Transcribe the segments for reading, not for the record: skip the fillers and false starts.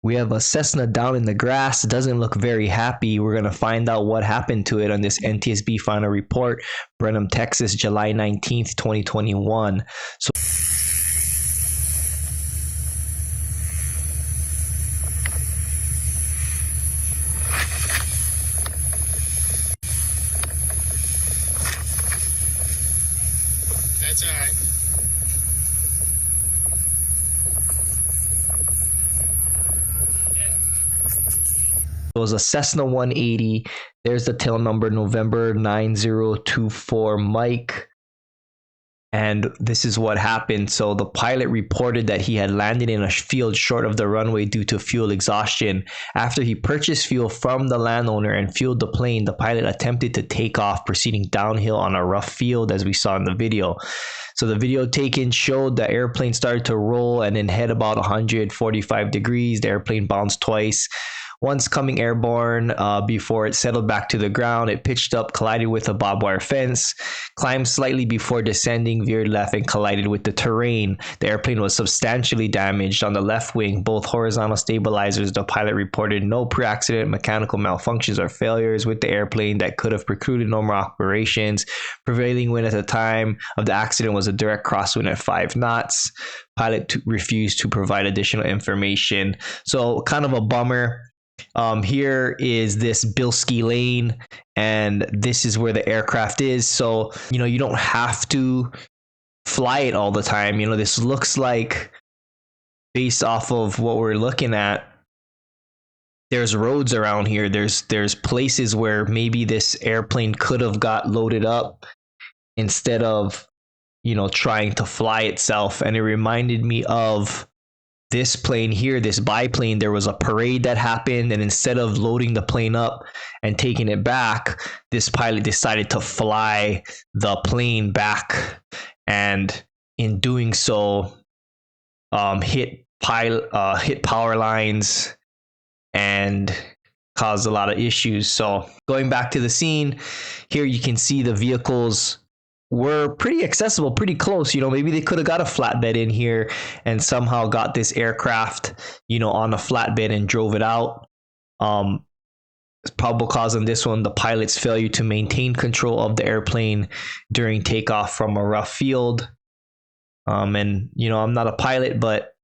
We have a Cessna down in the grass. It doesn't look very happy. We're going to find out what happened to it on this NTSB final report. Brenham, Texas, July 19th, 2021. So that's all right. it was a Cessna 180. There's the tail number, November 9024 Mike. And this is what happened. So the pilot reported that he had landed in a field short of the runway due to fuel exhaustion. After he purchased fuel from the landowner and fueled the plane, the pilot attempted to take off, proceeding downhill on a rough field, as we saw in the video. So the video taken showed the airplane started to roll and then head about 145 degrees. The airplane bounced twice. Once coming airborne, before it settled back to the ground, it pitched up, collided with a barbed wire fence, climbed slightly before descending, veered left, and collided with the terrain. The airplane was substantially damaged on the left wing, both horizontal stabilizers. The pilot reported no pre-accident mechanical malfunctions or failures with the airplane that could have precluded normal operations. Prevailing wind at the time of the accident was a direct crosswind at 5 knots. Pilot refused to provide additional information. So kind of a bummer. Here is this Bilski lane, and this is where the aircraft is. So, you don't have to fly it all the time. This looks like, based off of what we're looking at, there's roads around here. There's places where maybe this airplane could have got loaded up instead of, trying to fly itself. And it reminded me of this plane here, this biplane. There was a parade that happened, and instead of loading the plane up and taking it back, this pilot decided to fly the plane back, and in doing so, hit power lines and caused a lot of issues. So going back to the scene, here you can see the vehicles were pretty accessible, pretty close. Maybe they could have got a flatbed in here and somehow got this aircraft, on a flatbed and drove it out. Probable cause on this one, the pilot's failure to maintain control of the airplane during takeoff from a rough field. And, I'm not a pilot, but,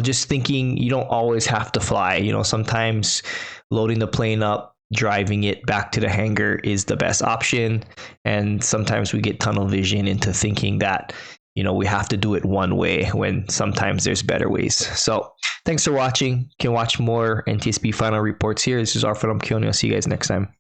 just thinking you don't always have to fly. Sometimes loading the plane up, driving it back to the hangar is the best option. And sometimes we get tunnel vision into thinking that, we have to do it one way when sometimes there's better ways. So thanks for watching. You can watch more NTSB final reports here. This is Arfan Amkioni. I'll see you guys next time.